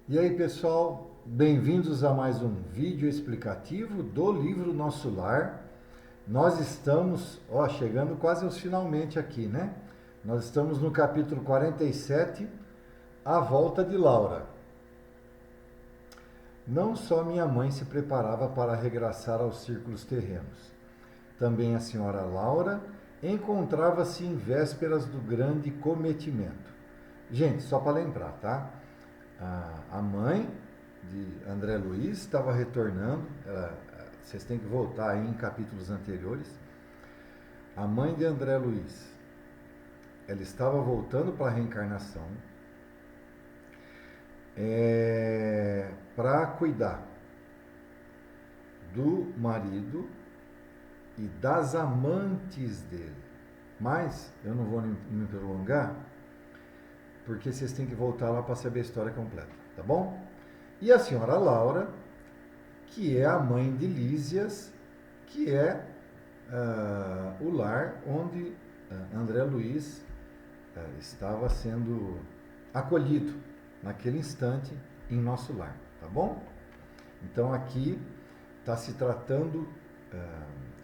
E aí, pessoal, bem-vindos a mais um vídeo explicativo do livro Nosso Lar. Nós estamos, chegando quase aos finalmente aqui, né? Nós estamos no capítulo 47, A Volta de Laura. Não só minha mãe se preparava para regressar aos círculos terrenos. Também a senhora Laura encontrava-se em vésperas do grande cometimento. Gente, só para lembrar, tá? A mãe de André Luiz estava retornando, vocês têm que voltar aí em capítulos anteriores. A mãe de André Luiz, ela estava voltando para a reencarnação para cuidar do marido e das amantes dele. Mas eu não vou me prolongar, porque vocês têm que voltar lá para saber a história completa, tá bom? E a senhora Laura, que é a mãe de Lísias, que é o lar onde André Luiz estava sendo acolhido naquele instante em nosso lar, tá bom? Então aqui está se tratando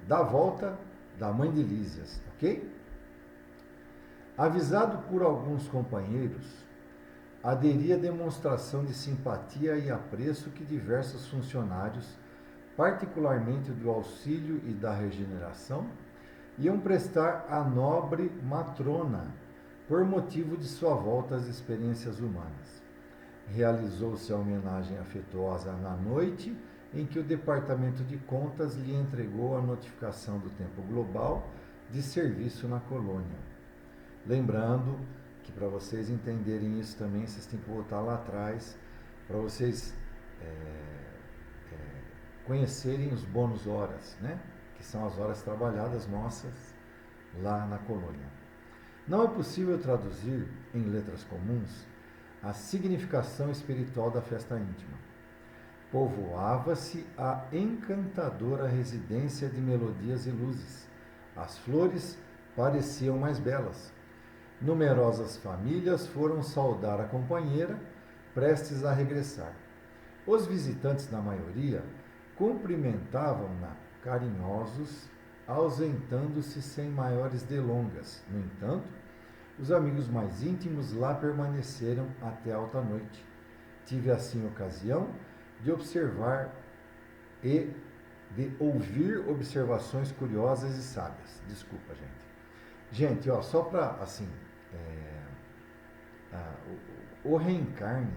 da volta da mãe de Lísias, ok? Avisado por alguns companheiros, aderi à demonstração de simpatia e apreço que diversos funcionários, particularmente do auxílio e da regeneração, iam prestar à nobre matrona por motivo de sua volta às experiências humanas. Realizou-se a homenagem afetuosa na noite em que o Departamento de Contas lhe entregou a notificação do tempo global de serviço na colônia. Lembrando que para vocês entenderem isso também, vocês têm que voltar lá atrás, para vocês conhecerem os bônus horas, né? Que são as horas trabalhadas nossas lá na colônia. Não é possível traduzir em letras comuns a significação espiritual da festa íntima. Povoava-se a encantadora residência de melodias e luzes. As flores pareciam mais belas. Numerosas famílias foram saudar a companheira, prestes a regressar. Os visitantes, na maioria, cumprimentavam-na carinhosos, ausentando-se sem maiores delongas. No entanto, os amigos mais íntimos lá permaneceram até alta noite. Tive assim ocasião de observar e de ouvir observações curiosas e sábias. Desculpa, gente. Gente, só para, assim, o reencarne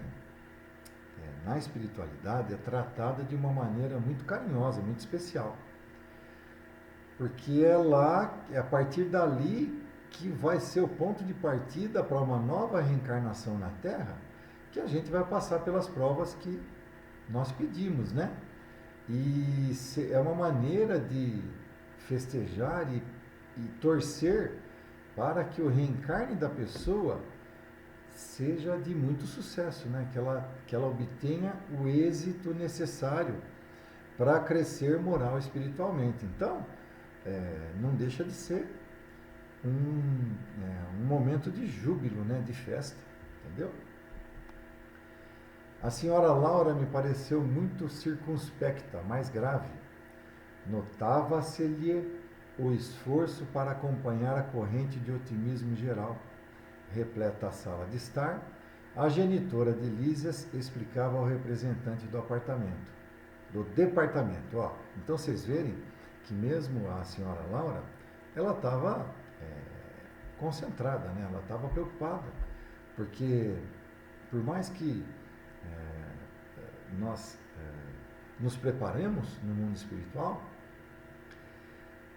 na espiritualidade é tratada de uma maneira muito carinhosa, muito especial. Porque é a partir dali que vai ser o ponto de partida para uma nova reencarnação na Terra, que a gente vai passar pelas provas que nós pedimos, né? E é uma maneira de festejar e torcer para que o reencarne da pessoa seja de muito sucesso, né? Que ela obtenha o êxito necessário para crescer moral e espiritualmente. Então, não deixa de ser um momento de júbilo, né? De festa, entendeu? A senhora Laura me pareceu muito circunspecta, mais grave. Notava-se-lhe o esforço para acompanhar a corrente de otimismo geral. Repleta a sala de estar, a genitora de Lísias explicava ao representante do departamento. Então vocês verem que mesmo a senhora Laura, ela estava concentrada, né? Ela estava preocupada, porque por mais que nós nos preparemos no mundo espiritual,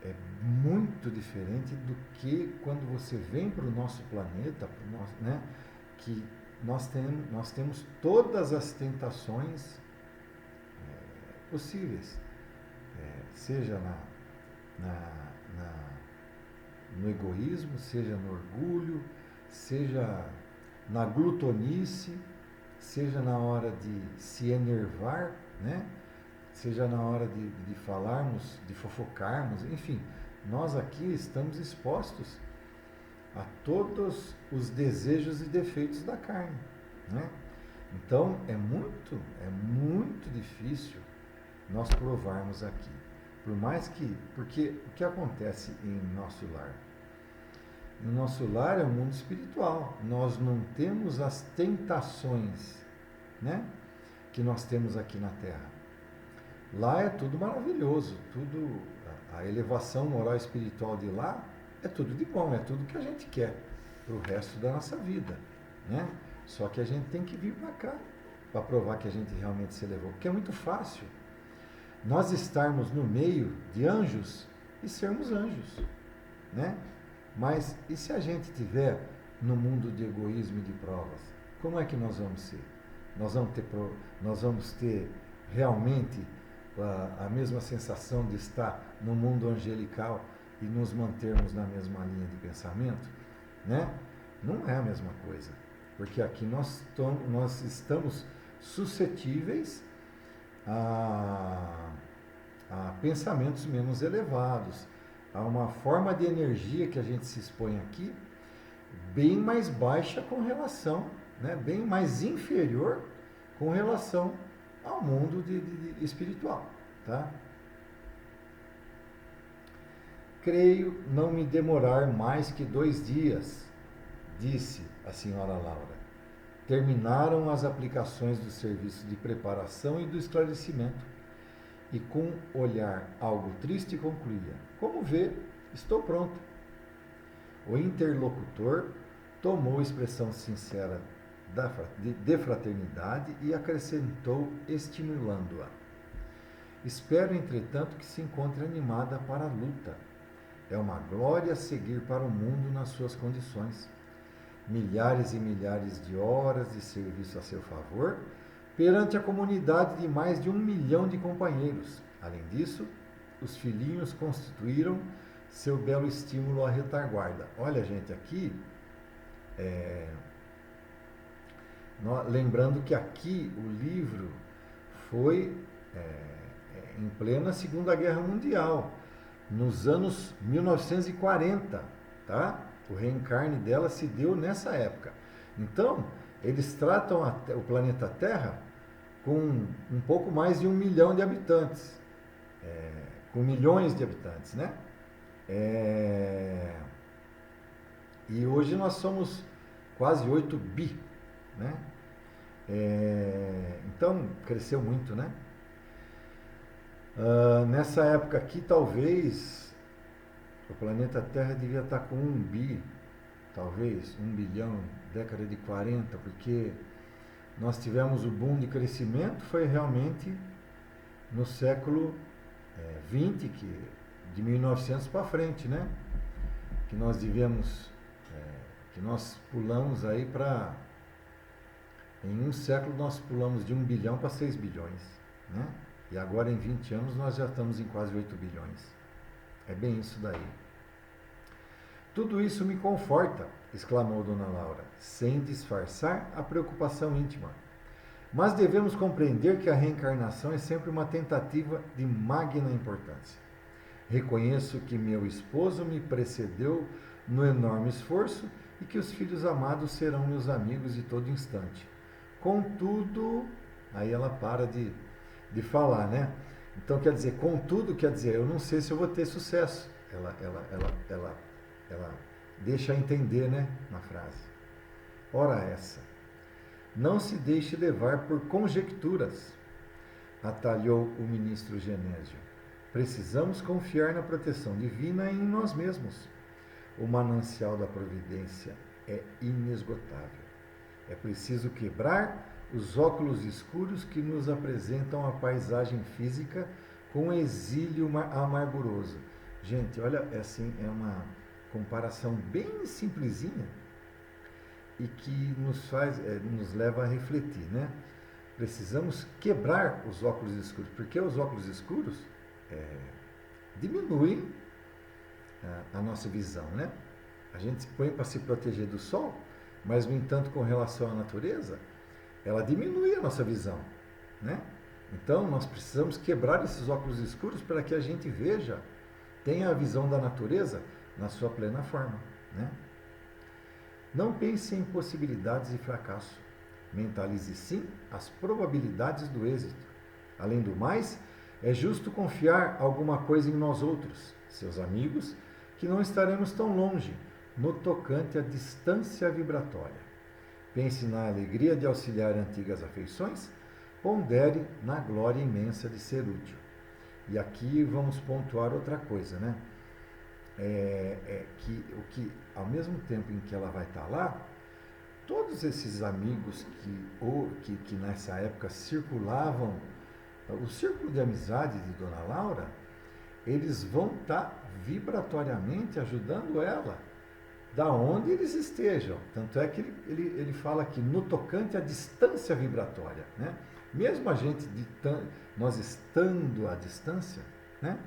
é muito diferente do que quando você vem para o nosso planeta, né, que nós temos todas as tentações possíveis, seja no egoísmo, seja no orgulho, seja na glutonice, seja na hora de se enervar, né? Seja na hora de falarmos, de fofocarmos, enfim, nós aqui estamos expostos a todos os desejos e defeitos da carne, né? Então é muito difícil nós provarmos aqui. Por mais que, porque o que acontece em nosso lar? No nosso lar é um mundo espiritual. Nós não temos as tentações, né, que nós temos aqui na Terra. Lá é tudo maravilhoso, tudo, a elevação moral e espiritual de lá é tudo de bom, é tudo que a gente quer para o resto da nossa vida, né? Só que a gente tem que vir para cá para provar que a gente realmente se elevou, porque é muito fácil nós estarmos no meio de anjos e sermos anjos, né? Mas e se a gente estiver no mundo de egoísmo e de provas? Como é que nós vamos ser? Nós vamos ter realmente a mesma sensação de estar no mundo angelical e nos mantermos na mesma linha de pensamento, né? Não é a mesma coisa, porque aqui nós estamos suscetíveis a pensamentos menos elevados, a uma forma de energia que a gente se expõe aqui bem mais baixa com relação, né, bem mais inferior com relação ao mundo de espiritual, tá? Creio não me demorar mais que 2 dias, disse a senhora Laura. Terminaram as aplicações do serviço de preparação e do esclarecimento, e com olhar algo triste concluía: como vê, estou pronto. O interlocutor tomou expressão sincera de fraternidade e acrescentou, estimulando-a: espero, entretanto, que se encontre animada para a luta. É uma glória seguir para o mundo nas suas condições. Milhares e milhares de horas de serviço a seu favor, perante a comunidade de mais de 1 milhão de companheiros. Além disso, os filhinhos constituíram seu belo estímulo à retaguarda. Olha, gente, aqui, lembrando que aqui o livro foi em plena Segunda Guerra Mundial, nos anos 1940, tá? O reencarne dela se deu nessa época. Então, eles tratam o planeta Terra com um pouco mais de 1 milhão de habitantes, com milhões de habitantes, né? E hoje nós somos quase 8 bi, né? Então, cresceu muito, né? Nessa época aqui, talvez, o planeta Terra devia estar com 1 bi, talvez, 1 bilhão, década de 40, porque nós tivemos o boom de crescimento, foi realmente no século 20, de 1900 para frente, né? Que nós que nós pulamos aí para, em um século nós pulamos de 1 bilhão para 6 bilhões, né? E agora em 20 anos nós já estamos em quase 8 bilhões. É bem isso daí. Tudo isso me conforta, exclamou Dona Laura, sem disfarçar a preocupação íntima. Mas devemos compreender que a reencarnação é sempre uma tentativa de magna importância. Reconheço que meu esposo me precedeu no enorme esforço e que os filhos amados serão meus amigos de todo instante. Contudo, aí ela para de falar, né? Então, quer dizer, contudo, quer dizer, eu não sei se eu vou ter sucesso. Ela deixa entender, né, na frase. Ora essa, não se deixe levar por conjecturas, atalhou o ministro Genésio. Precisamos confiar na proteção divina e em nós mesmos. O manancial da providência é inesgotável. É preciso quebrar os óculos escuros que nos apresentam a paisagem física com exílio amarguroso. Gente, olha, assim, é uma comparação bem simplesinha e que nos leva a refletir, né? Precisamos quebrar os óculos escuros, porque os óculos escuros diminuem a nossa visão, né? A gente põe para se proteger do sol, mas, no entanto, com relação à natureza, ela diminui a nossa visão, né? Então, nós precisamos quebrar esses óculos escuros para que a gente veja, tenha a visão da natureza na sua plena forma, né? Não pense em possibilidades e fracasso. Mentalize sim as probabilidades do êxito. Além do mais, é justo confiar alguma coisa em nós outros, seus amigos, que não estaremos tão longe no tocante à distância vibratória. Pense na alegria de auxiliar antigas afeições, pondere na glória imensa de ser útil. E aqui vamos pontuar outra coisa, né? Que ao mesmo tempo em que ela vai estar lá, todos esses amigos que nessa época circulavam, o círculo de amizade de Dona Laura, eles vão estar vibratoriamente ajudando ela, da onde eles estejam. Tanto é que ele fala aqui, no tocante à distância vibratória, né? Mesmo a gente, nós estando à distância, né?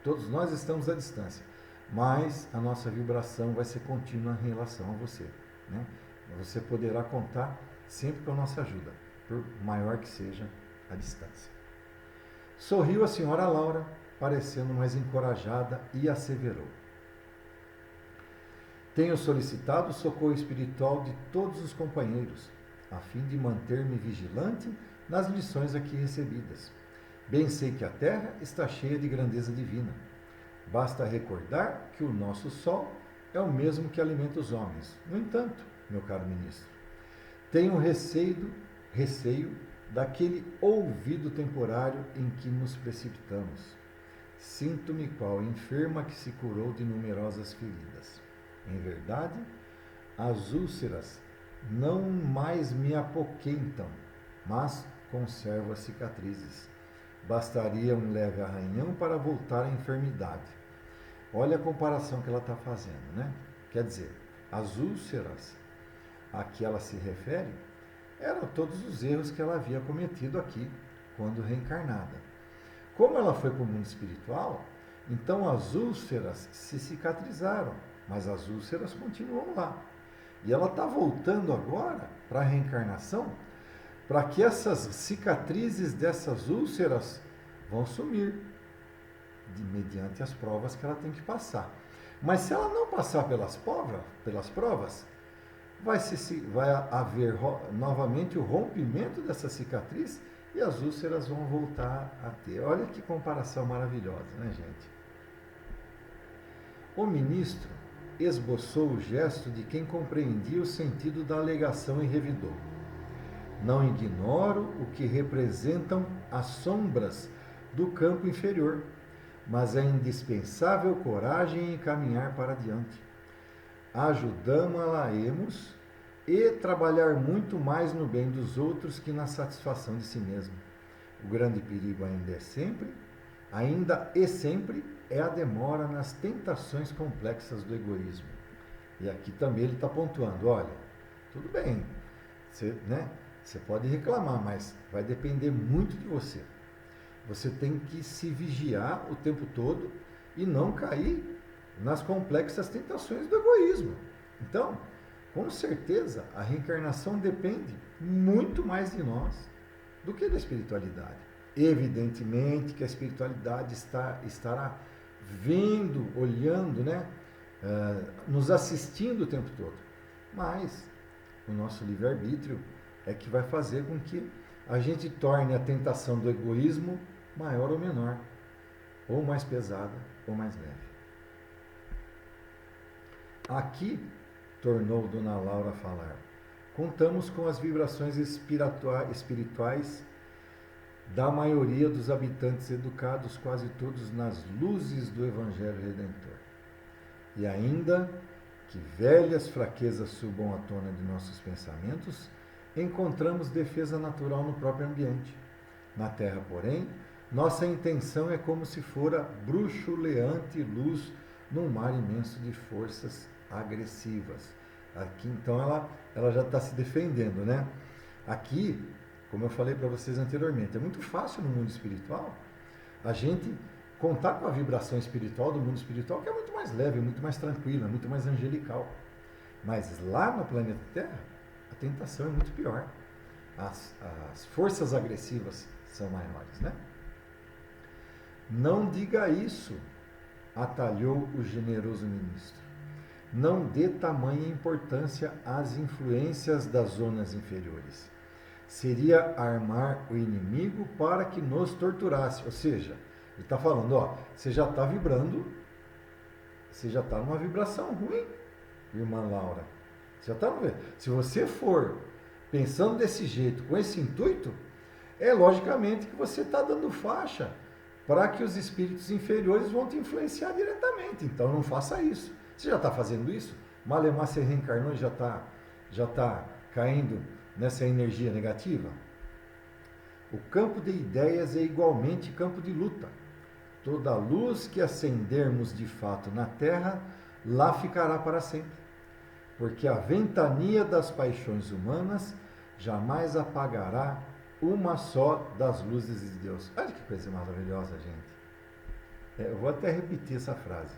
Todos nós estamos à distância, mas a nossa vibração vai ser contínua em relação a você, né? Você poderá contar sempre com a nossa ajuda, por maior que seja a distância. Sorriu a senhora Laura, parecendo mais encorajada, e asseverou: tenho solicitado o socorro espiritual de todos os companheiros, a fim de manter-me vigilante nas lições aqui recebidas. Bem sei que a Terra está cheia de grandeza divina. Basta recordar que o nosso Sol é o mesmo que alimenta os homens. No entanto, meu caro ministro, tenho receio daquele ouvido temporário em que nos precipitamos. Sinto-me qual enferma que se curou de numerosas feridas. Em verdade, as úlceras não mais me apoquentam, mas conservo as cicatrizes. Bastaria um leve arranhão para voltar à enfermidade. Olha a comparação que ela está fazendo, né? Quer dizer, as úlceras a que ela se refere eram todos os erros que ela havia cometido aqui, quando reencarnada. Como ela foi para o mundo espiritual, então as úlceras se cicatrizaram, mas as úlceras continuam lá. E ela está voltando agora para a reencarnação, para que essas cicatrizes dessas úlceras vão sumir, mediante as provas que ela tem que passar. Mas se ela não passar pelas provas, vai haver novamente o rompimento dessa cicatriz e as úlceras vão voltar a ter. Olha que comparação maravilhosa, né, gente? O ministro esboçou o gesto de quem compreendia o sentido da alegação e revidou: não ignoro o que representam as sombras do campo inferior, mas é indispensável coragem em caminhar para adiante. Ajudamo-la-emos e trabalhar muito mais no bem dos outros que na satisfação de si mesmo. O grande perigo ainda e sempre, é a demora nas tentações complexas do egoísmo. E aqui também ele está pontuando, olha, tudo bem, você pode reclamar, mas vai depender muito de você. Você tem que se vigiar o tempo todo e não cair nas complexas tentações do egoísmo. Então, com certeza, a reencarnação depende muito mais de nós do que da espiritualidade. Evidentemente que a espiritualidade estará vendo, olhando, né, nos assistindo o tempo todo. Mas o nosso livre-arbítrio é que vai fazer com que a gente torne a tentação do egoísmo maior ou menor, ou mais pesada ou mais leve. Aqui, tornou Dona Laura a falar, contamos com as vibrações espirituais da maioria dos habitantes educados, quase todos nas luzes do Evangelho Redentor. E ainda que velhas fraquezas subam à tona de nossos pensamentos, encontramos defesa natural no próprio ambiente. Na Terra, porém, nossa intenção é como se fora bruxuleante luz num mar imenso de forças agressivas. Aqui, então, ela já está se defendendo, né? Aqui, como eu falei para vocês anteriormente, é muito fácil no mundo espiritual a gente contar com a vibração espiritual do mundo espiritual, que é muito mais leve, muito mais tranquila, muito mais angelical. Mas lá no planeta Terra, a tentação é muito pior. As forças agressivas são maiores, né? Não diga isso, atalhou o generoso ministro. não dê tamanha importância às influências das zonas inferiores. Seria armar o inimigo para que nos torturasse. Ou seja, ele está falando, ó, você já está vibrando, você já está numa vibração ruim, irmã Laura. Você já está no... Se você for pensando desse jeito, com esse intuito, é logicamente que você está dando faixa para que os espíritos inferiores vão te influenciar diretamente. Então não faça isso. Você já está fazendo isso? Malemar você reencarnou e já tá caindo nessa energia negativa? O campo de ideias é igualmente campo de luta. Toda luz que acendermos de fato na Terra, lá ficará para sempre. Porque a ventania das paixões humanas jamais apagará uma só das luzes de Deus. Olha que coisa maravilhosa, gente. Eu vou até repetir essa frase.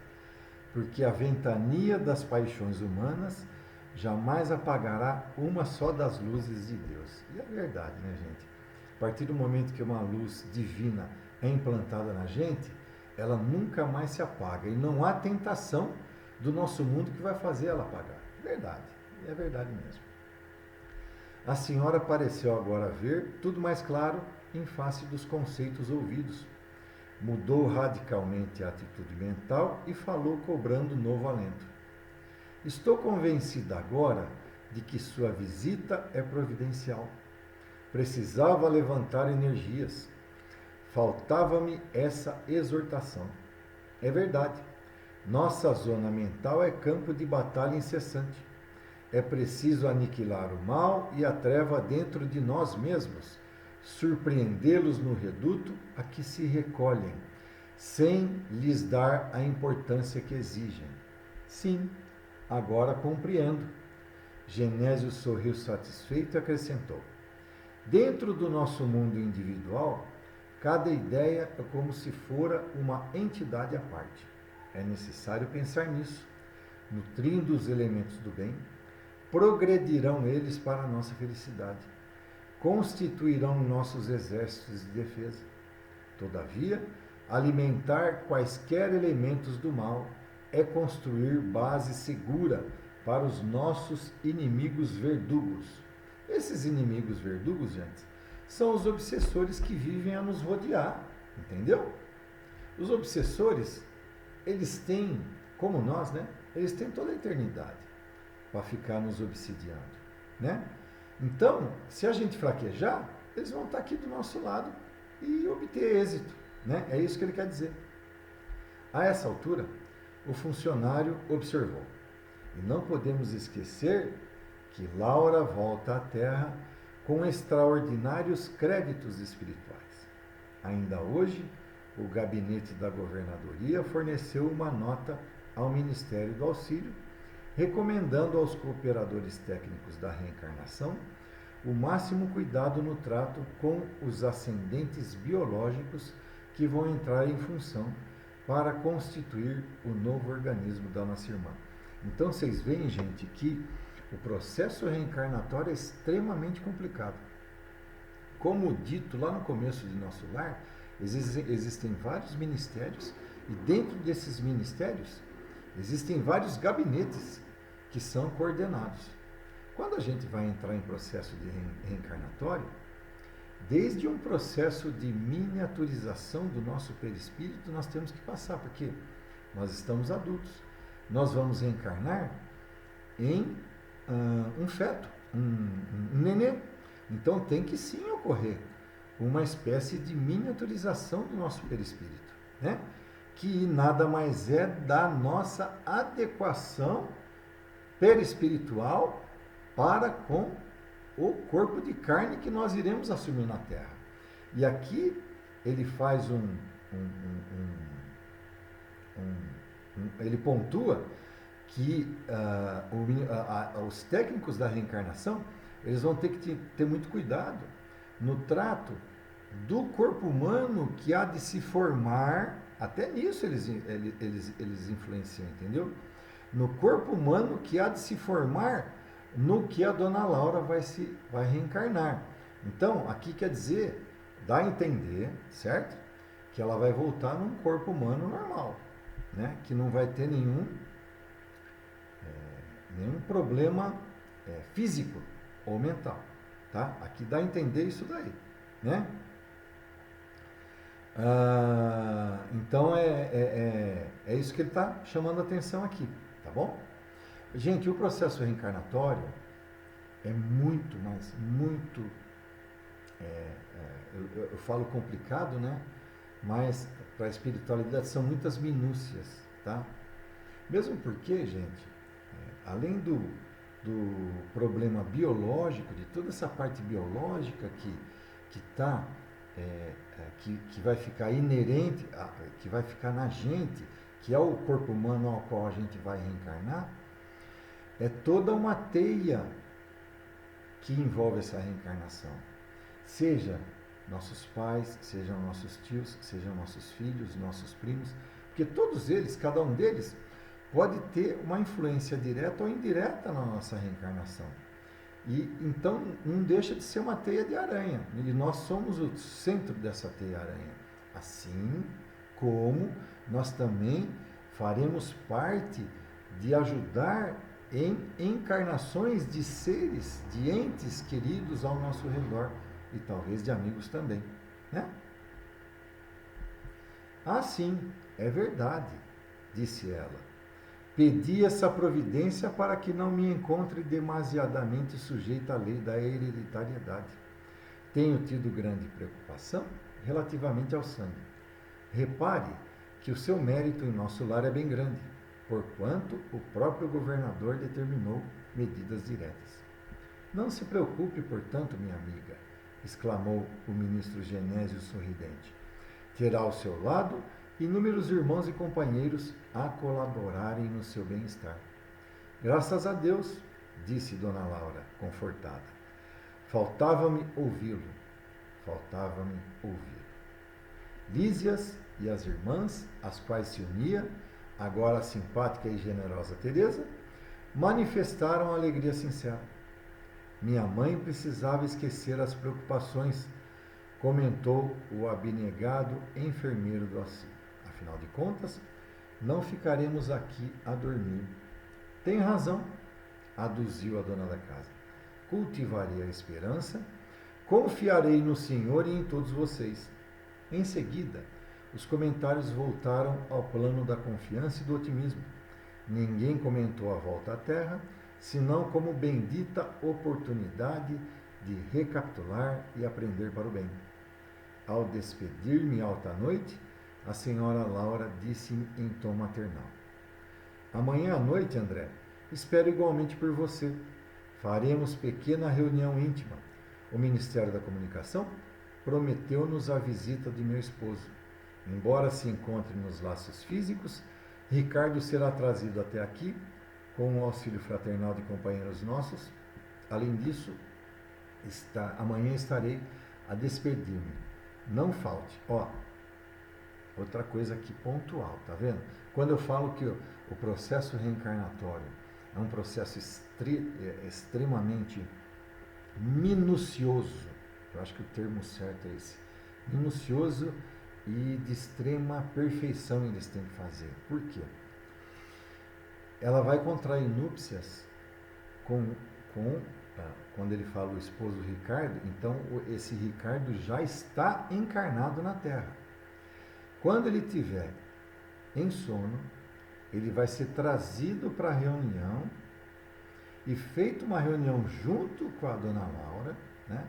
Porque a ventania das paixões humanas jamais apagará uma só das luzes de Deus. E é verdade, né, gente? A partir do momento que uma luz divina é implantada na gente, ela nunca mais se apaga. E não há tentação do nosso mundo que vai fazer ela apagar. Verdade, é verdade mesmo. A senhora pareceu agora ver tudo mais claro em face dos conceitos ouvidos. Mudou radicalmente a atitude mental e falou cobrando novo alento. Estou convencida agora de que sua visita é providencial. Precisava levantar energias. Faltava-me essa exortação. É verdade. Nossa zona mental é campo de batalha incessante. É preciso aniquilar o mal e a treva dentro de nós mesmos, surpreendê-los no reduto a que se recolhem, sem lhes dar a importância que exigem. Sim, agora compreendo. Genésio sorriu satisfeito e acrescentou: dentro do nosso mundo individual, cada ideia é como se fora uma entidade à parte. É necessário pensar nisso, nutrindo os elementos do bem, progredirão eles para a nossa felicidade, constituirão nossos exércitos de defesa. Todavia, alimentar quaisquer elementos do mal é construir base segura para os nossos inimigos verdugos. Esses inimigos verdugos, gente, são os obsessores que vivem a nos rodear, entendeu? Os obsessores, eles têm, como nós, né? Eles têm toda a eternidade para ficar nos obsidiando, né? Então, se a gente fraquejar, eles vão estar aqui do nosso lado e obter êxito, né? É isso que ele quer dizer. A essa altura, o funcionário observou: e não podemos esquecer que Laura volta à Terra com extraordinários créditos espirituais. Ainda hoje, o gabinete da governadoria forneceu uma nota ao Ministério do Auxílio, recomendando aos cooperadores técnicos da reencarnação o máximo cuidado no trato com os ascendentes biológicos que vão entrar em função para constituir o novo organismo da nossa irmã. Então vocês veem, gente, que o processo reencarnatório é extremamente complicado. Como dito lá no começo de nosso lar, existem vários ministérios e dentro desses ministérios existem vários gabinetes que são coordenados. Quando a gente vai entrar em processo de reencarnatório, desde um processo de miniaturização do nosso perispírito, nós temos que passar, porque nós estamos adultos. Nós vamos reencarnar em um feto, um nenê. Então tem que sim ocorrer uma espécie de miniaturização do nosso perispírito, né? Que nada mais é da nossa adequação perispiritual para com o corpo de carne que nós iremos assumir na Terra. E aqui ele faz ele pontua que os técnicos da reencarnação, eles vão ter que ter muito cuidado no trato do corpo humano que há de se formar. Até nisso eles influenciam, entendeu? No corpo humano que há de se formar no que a dona Laura vai reencarnar. Então, aqui quer dizer, dá a entender, certo? Que ela vai voltar num corpo humano normal, né? Que não vai ter nenhum nenhum problema físico ou mental. Tá? Aqui dá a entender isso daí. Né? Então é isso que ele está chamando a atenção aqui. Tá bom? Gente, o processo reencarnatório é muito, mas muito, eu falo complicado, né? Mas para a espiritualidade são muitas minúcias, tá? Mesmo porque, gente, além do problema biológico, de toda essa parte biológica que vai ficar inerente, que vai ficar na gente, que é o corpo humano ao qual a gente vai reencarnar, é toda uma teia que envolve essa reencarnação. Seja nossos pais, sejam nossos tios, sejam nossos filhos, nossos primos, porque todos eles, cada um deles, pode ter uma influência direta ou indireta na nossa reencarnação. E então não deixa de ser uma teia de aranha. E nós somos o centro dessa teia-aranha. Assim como nós também faremos parte de ajudar em encarnações de seres, de entes queridos ao nosso redor e talvez de amigos também, né? Ah, sim, é verdade, disse ela. Pedi essa providência para que não me encontre demasiadamente sujeita à lei da hereditariedade. Tenho tido grande preocupação relativamente ao sangue. Repare que o seu mérito em nosso lar é bem grande, porquanto o próprio governador determinou medidas diretas. Não se preocupe, portanto, minha amiga, exclamou o ministro Genésio sorridente. Terá ao seu lado inúmeros irmãos e companheiros a colaborarem no seu bem-estar. Graças a Deus, disse Dona Laura, confortada. Faltava-me ouvi-lo. Faltava-me ouvi-lo. Lísias e as irmãs, às quais se unia, agora a simpática e generosa Teresa, manifestaram alegria sincera. Minha mãe precisava esquecer as preocupações, comentou o abnegado enfermeiro do asilo. Afinal de contas, não ficaremos aqui a dormir. Tem razão, aduziu a dona da casa. Cultivarei a esperança, confiarei no Senhor e em todos vocês. Em seguida, os comentários voltaram ao plano da confiança e do otimismo. Ninguém comentou a volta à terra, senão como bendita oportunidade de recapitular e aprender para o bem. Ao despedir-me alta noite, a senhora Laura disse-me em tom maternal. Amanhã à noite, André, espero igualmente por você. Faremos pequena reunião íntima. O Ministério da Comunicação prometeu-nos a visita de meu esposo. Embora se encontre nos laços físicos, Ricardo será trazido até aqui com o auxílio fraternal de companheiros nossos. Além disso, amanhã estarei a despedir-me. Não falte. Outra coisa aqui pontual, tá vendo? Quando eu falo que o processo reencarnatório é um processo extremamente minucioso, eu acho que o termo certo é esse, minucioso e de extrema perfeição eles têm que fazer. Por quê? Ela vai contrair núpcias quando ele fala o esposo Ricardo, então esse Ricardo já está encarnado na Terra. Quando ele estiver em sono, ele vai ser trazido para a reunião e feita uma reunião junto com a dona Laura, né,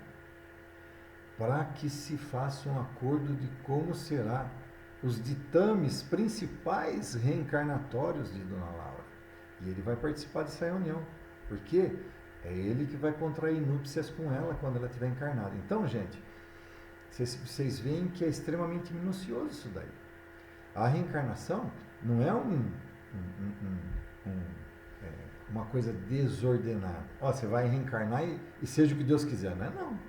para que se faça um acordo de como será os ditames principais reencarnatórios de dona Laura. E ele vai participar dessa reunião, porque é ele que vai contrair núpcias com ela quando ela estiver encarnada. Então, gente, vocês veem que é extremamente minucioso isso daí. A reencarnação não é uma coisa desordenada. Você vai reencarnar e seja o que Deus quiser. Não é não.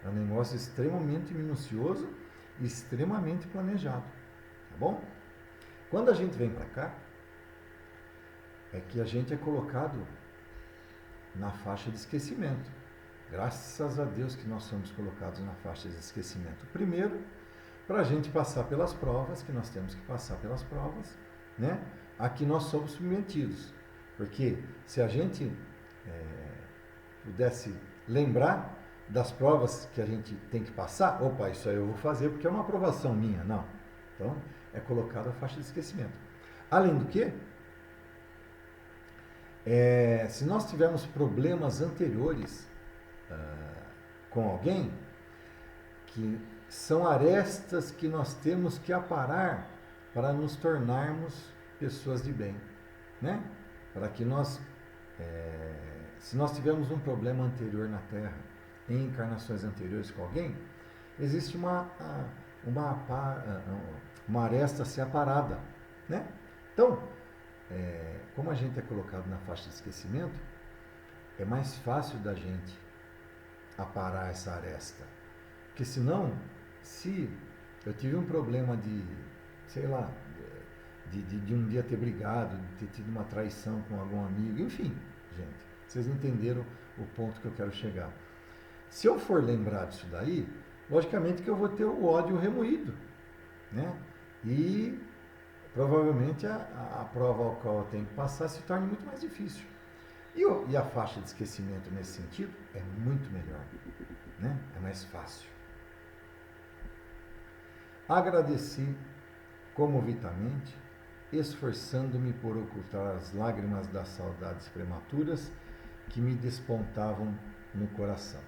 É um negócio extremamente minucioso e extremamente planejado. Tá bom? Quando a gente vem para cá, é que a gente é colocado na faixa de esquecimento. Graças a Deus que nós somos colocados na faixa de esquecimento. Primeiro, para a gente passar pelas provas, que nós temos que passar pelas provas, né? A que nós somos submetidos. Porque se a gente pudesse lembrar das provas que a gente tem que passar, opa, isso aí eu vou fazer porque é uma aprovação minha, não. Então, é colocado a faixa de esquecimento. Além do que, se nós tivermos problemas anteriores com alguém, que são arestas que nós temos que aparar para nos tornarmos pessoas de bem, né? Para que nós, se nós tivermos um problema anterior na Terra, em encarnações anteriores com alguém, existe uma aresta a ser aparada, né? Então, como a gente é colocado na faixa de esquecimento, é mais fácil da gente aparar essa aresta. Porque senão, se eu tive um problema de, sei lá, de um dia ter brigado, de ter tido uma traição com algum amigo, enfim, gente, vocês entenderam o ponto que eu quero chegar. Se eu for lembrar disso daí, logicamente que eu vou ter o ódio remoído, né? E provavelmente a prova ao qual eu tenho que passar se torne muito mais difícil. E a faixa de esquecimento nesse sentido é muito melhor, né? É mais fácil. Agradeci comovitamente, esforçando-me por ocultar as lágrimas das saudades prematuras que me despontavam no coração.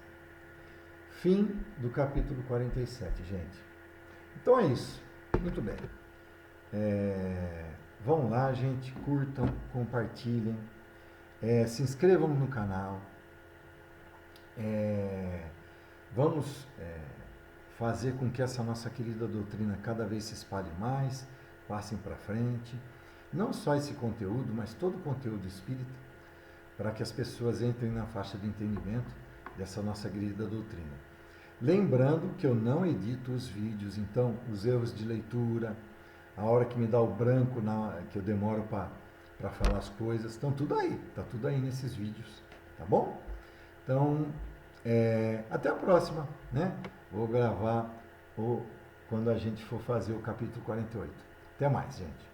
Fim do capítulo 47, gente. Então é isso. Muito bem. Vão lá, gente, curtam, compartilhem, se inscrevam no canal. Vamos fazer com que essa nossa querida doutrina cada vez se espalhe mais, passem para frente. Não só esse conteúdo, mas todo o conteúdo espírita, para que as pessoas entrem na faixa de entendimento dessa nossa querida doutrina. Lembrando que eu não edito os vídeos, então os erros de leitura, a hora que me dá o branco, que eu demoro para falar as coisas, estão tudo aí, está tudo aí nesses vídeos, tá bom? Então, até a próxima, né? Vou gravar quando a gente for fazer o capítulo 48. Até mais, gente.